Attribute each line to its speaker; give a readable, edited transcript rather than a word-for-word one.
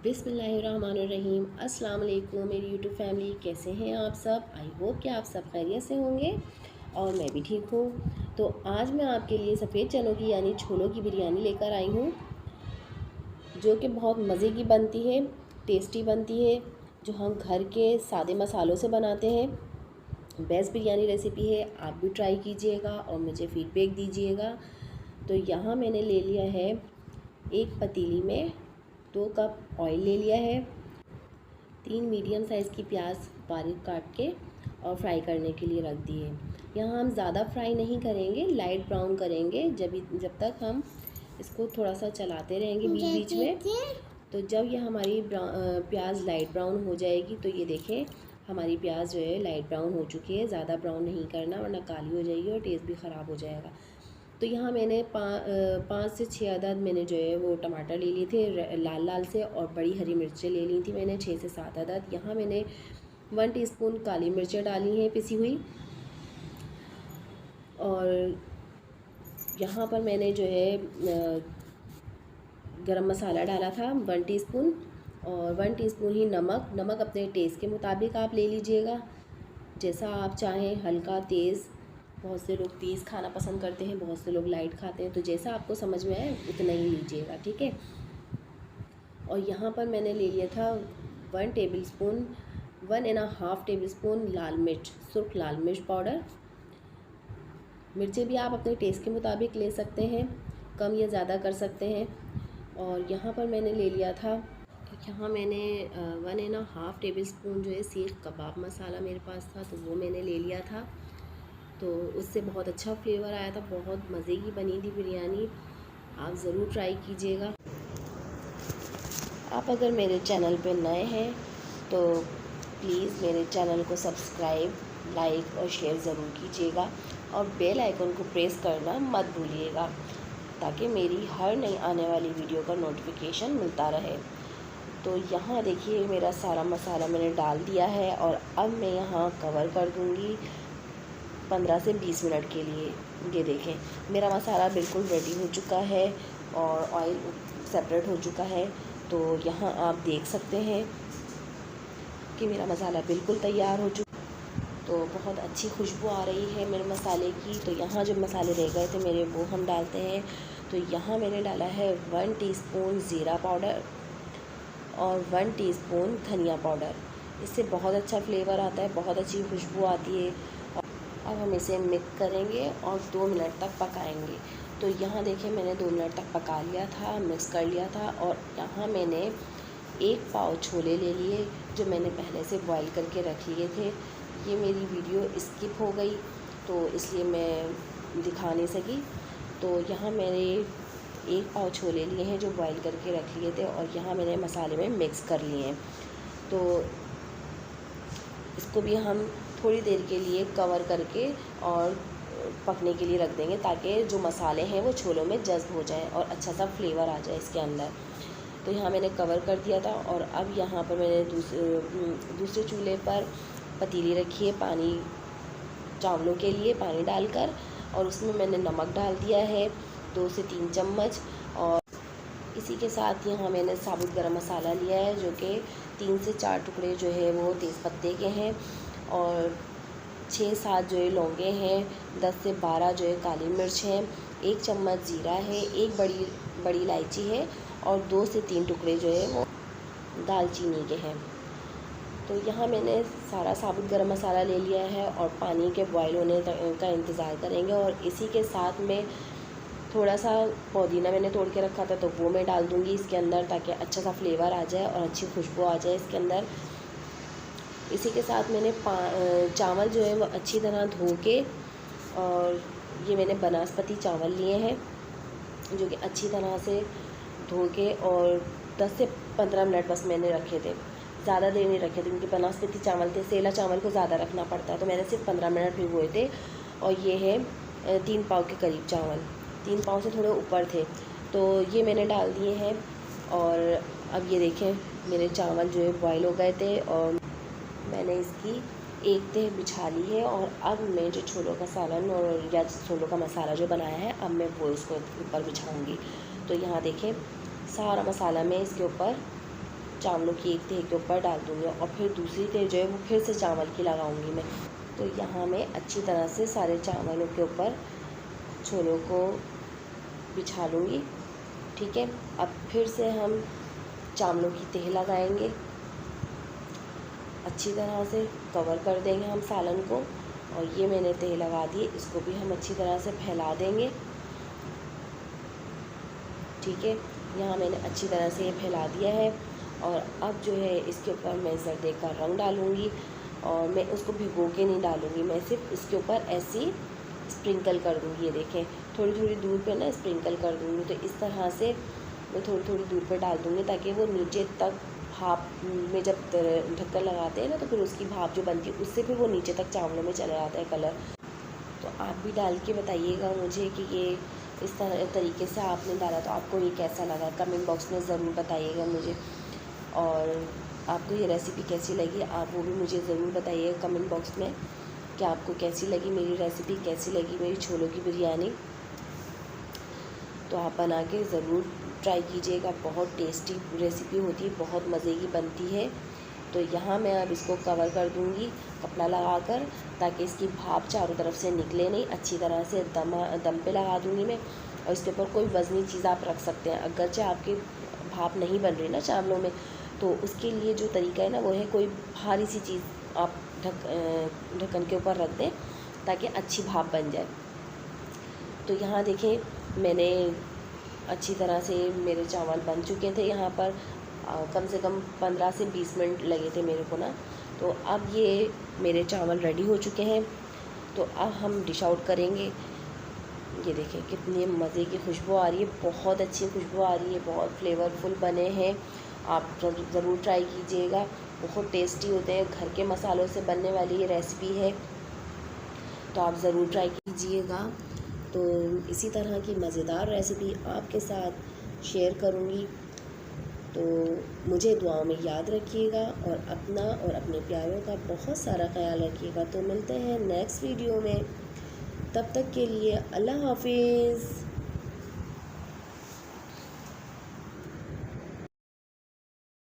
Speaker 1: बिस्मिल्लाहिर्रहमानिर्रहीम। अस्सलाम वालेकुम मेरी यूट्यूब फैमिली, कैसे हैं आप सब। आई होप कि आप सब खैरियत से होंगे और मैं भी ठीक हूँ। तो आज मैं आपके लिए सफ़ेद चनों की यानी छोलों की बिरयानी लेकर आई हूँ, जो कि बहुत मज़े की बनती है, टेस्टी बनती है, जो हम घर के सादे मसालों से बनाते हैं। बेस्ट बिरयानी रेसिपी है, आप भी ट्राई कीजिएगा और मुझे फ़ीडबैक दीजिएगा। तो यहाँ मैंने ले लिया है एक पतीली में 2 कप ऑयल ले लिया है, 3 मीडियम साइज़ की प्याज बारीक काट के और फ्राई करने के लिए रख दिए। यहाँ हम ज़्यादा फ्राई नहीं करेंगे, लाइट ब्राउन करेंगे जब तक हम इसको थोड़ा सा चलाते रहेंगे बीच बीच में। तो जब ये हमारी प्याज लाइट ब्राउन हो जाएगी, तो ये देखें हमारी प्याज जो है लाइट ब्राउन हो चुकी है। ज़्यादा ब्राउन नहीं करना वरना काली हो जाएगी और टेस्ट भी ख़राब हो जाएगा। तो यहाँ मैंने 5 से 6 अदद मैंने जो है वो टमाटर ले लिए थे लाल लाल से, और बड़ी हरी मिर्चें ले ली थी मैंने 6 से 7 अदद। यहाँ मैंने 1 टीस्पून काली मिर्चें डाली हैं पिसी हुई, और यहाँ पर मैंने जो है गरम मसाला डाला था 1 टीस्पून, और 1 टीस्पून ही नमक अपने टेस्ट के मुताबिक आप ले लीजिएगा, जैसा आप चाहें, हल्का तेज़। बहुत से लोग तेज़ खाना पसंद करते हैं, बहुत से लोग लाइट खाते हैं, तो जैसा आपको समझ में आए उतना ही लीजिएगा, ठीक है। और यहाँ पर मैंने ले लिया था 1 टेबलस्पून 1.5 टेबलस्पून लाल मिर्च, सुर्ख लाल मिर्च पाउडर। मिर्चें भी आप अपने टेस्ट के मुताबिक ले सकते हैं, कम या ज़्यादा कर सकते हैं। और यहाँ पर मैंने ले लिया था, यहाँ मैंने 1.5 टेबलस्पून जो है सीख कबाब मसाला मेरे पास था, तो वो मैंने ले लिया था। तो उससे बहुत अच्छा फ्लेवर आया था, बहुत मज़े की बनी थी बिरयानी। आप ज़रूर ट्राई कीजिएगा। आप अगर मेरे चैनल पे नए हैं तो प्लीज़ मेरे चैनल को सब्सक्राइब, लाइक और शेयर ज़रूर कीजिएगा, और बेल आइकन को प्रेस करना मत भूलिएगा, ताकि मेरी हर नई आने वाली वीडियो का नोटिफिकेशन मिलता रहे। तो यहाँ देखिए मेरा सारा मसाला मैंने डाल दिया है, और अब मैं यहाँ कवर कर दूँगी 15 से 20 मिनट के लिए। ये देखें मेरा मसाला बिल्कुल रेडी हो चुका है और ऑयल सेपरेट हो चुका है। तो यहाँ आप देख सकते हैं कि मेरा मसाला बिल्कुल तैयार हो चुका, तो बहुत अच्छी खुशबू आ रही है मेरे मसाले की। तो यहाँ जो मसाले रह गए थे मेरे, वो हम डालते हैं। तो यहाँ मैंने डाला है 1 टीस्पून ज़ीरा पाउडर और 1 टीस्पून धनिया पाउडर। इससे बहुत अच्छा फ्लेवर आता है, बहुत अच्छी खुशबू आती है। अब हम इसे मिक्स करेंगे और 2 मिनट तक पकाएंगे। तो यहाँ देखिए मैंने 2 मिनट तक पका लिया था, मिक्स कर लिया था। और यहाँ मैंने 1 पाव छोले ले लिए, जो मैंने पहले से बॉईल करके रख लिए थे। ये मेरी वीडियो स्किप हो गई, तो इसलिए मैं दिखा नहीं सकी। तो यहाँ मैंने 1 पाव छोले लिए हैं जो बॉईल करके रख लिए थे, और यहाँ मैंने मसाले में मिक्स कर लिए हैं। तो इसको भी हम थोड़ी देर के लिए कवर करके और पकने के लिए रख देंगे, ताकि जो मसाले हैं वो छोलों में जज़्ब हो जाएं और अच्छा सा फ्लेवर आ जाए इसके अंदर। तो यहाँ मैंने कवर कर दिया था, और अब यहाँ पर मैंने दूसरे चूल्हे पर पतीली रखी है पानी, चावलों के लिए पानी डालकर, और उसमें मैंने नमक डाल दिया है 2 से 3 चम्मच। और इसी के साथ यहाँ मैंने साबुत गरम मसाला लिया है, जो कि 3 से 4 टुकड़े जो है वो तेज़पत्ते के हैं, और 6-7 जो है लौंगे हैं, 10 से 12 जो है काली मिर्च हैं, 1 चम्मच जीरा है, 1 बड़ी इलायची है, और 2 से 3 टुकड़े जो है वो दालचीनी के हैं। तो यहाँ मैंने सारा साबुत गरम मसाला ले लिया है, और पानी के बॉयल होने का इंतज़ार करेंगे। और इसी के साथ में थोड़ा सा पुदीना मैंने तोड़ के रखा था, तो वो मैं डाल दूँगी इसके अंदर, ताकि अच्छा सा फ्लेवर आ जाए और अच्छी खुशबू आ जाए इसके अंदर। इसी के साथ मैंने चावल जो है वो अच्छी तरह धो के, और ये मैंने बनास्पति चावल लिए हैं, जो कि अच्छी तरह से धो के, और 10 से 15 मिनट बस मैंने रखे थे, ज़्यादा देर नहीं रखे थे, क्योंकि बनास्पति चावल थे, सेला चावल को ज़्यादा रखना पड़ता है। तो मैंने सिर्फ 15 मिनट भिगोए थे। और ये है 3 पाव के करीब चावल, 3 पाव से थोड़े ऊपर थे, तो ये मैंने डाल दिए हैं। और अब ये देखें मेरे चावल जो है बॉयल हो गए थे, और मैंने इसकी एक तह बिछा ली है। और अब मैं जो छोलों का सालन और या छोलों का मसाला जो बनाया है, अब मैं वो इसको ऊपर बिछाऊंगी। तो यहाँ देखें सारा मसाला मैं इसके ऊपर चावलों की एक तह के ऊपर डाल दूँगी और फिर दूसरी तह जो है वो फिर से चावल की लगाऊँगी मैं। तो यहाँ मैं अच्छी तरह से सारे चावलों के ऊपर छोलों को बिछा लूँगी। ठीक है, अब फिर से हम चावलों की तह लगाएंगे, अच्छी तरह से कवर कर देंगे हम सालन को। और ये मैंने तह लगा दी, इसको भी हम अच्छी तरह से फैला देंगे। ठीक है, यहाँ मैंने अच्छी तरह से ये फैला दिया है। और अब जो है इसके ऊपर मैं जर्दे का रंग डालूँगी और मैं उसको भिगो के नहीं डालूँगी, मैं सिर्फ इसके ऊपर ऐसे ही स्प्रिंकल कर दूँगी। ये देखें, थोड़ी थोड़ी दूर पे ना स्प्रिंकल कर दूँगी। तो इस तरह से मैं थोड़ी थोड़ी दूर पर डाल दूँगी ताकि वो नीचे तक भाप में जब ढक्कन लगाते हैं ना तो फिर उसकी भाप जो बनती है उससे फिर वो नीचे तक चावलों में चला जाता है कलर। तो आप भी डाल के बताइएगा मुझे कि ये इस तरीके से आपने डाला तो आपको ये कैसा लगा, कमेंट बॉक्स में ज़रूर बताइएगा मुझे। और आपको ये रेसिपी कैसी लगी आप वो भी मुझे ज़रूर बताइएगा कमेंट बॉक्स में कि आपको कैसी लगी मेरी रेसिपी, कैसी लगी मेरी छोलों की बिरयानी। तो आप बना के ज़रूर ट्राई कीजिएगा, बहुत टेस्टी रेसिपी होती है, बहुत मज़े की बनती है। तो यहाँ मैं अब इसको कवर कर दूँगी कपड़ा लगाकर ताकि इसकी भाप चारों तरफ से निकले नहीं। अच्छी तरह से दम पे लगा दूँगी मैं। और इसके ऊपर कोई वज़नी चीज़ आप रख सकते हैं, अगरचे आपकी भाप नहीं बन रही ना चावलों में, तो उसके लिए जो तरीका है ना वो है कोई भारी सी चीज़ आप ढक्कन के ऊपर रख दें ताकि अच्छी भाप बन जाए। तो यहाँ देखें, मैंने अच्छी तरह से मेरे चावल बन चुके थे। यहाँ पर कम से कम 15 से 20 मिनट लगे थे मेरे को ना। तो अब ये मेरे चावल रेडी हो चुके हैं। तो अब हम डिश आउट करेंगे। ये देखें कितनी मज़े की खुशबू आ रही है, बहुत अच्छी खुशबू आ रही है, बहुत फ्लेवरफुल बने हैं। आप ज़रूर ट्राई कीजिएगा, बहुत टेस्टी होते हैं, घर के मसालों से बनने वाली ये रेसिपी है, तो आप ज़रूर ट्राई कीजिएगा। तो इसी तरह की मज़ेदार रेसिपी आपके साथ शेयर करूँगी। तो मुझे दुआओं में याद रखिएगा और अपना और अपने प्यारों का बहुत सारा ख्याल रखिएगा। तो मिलते हैं नेक्स्ट वीडियो में, तब तक के लिए अल्लाह हाफिज़।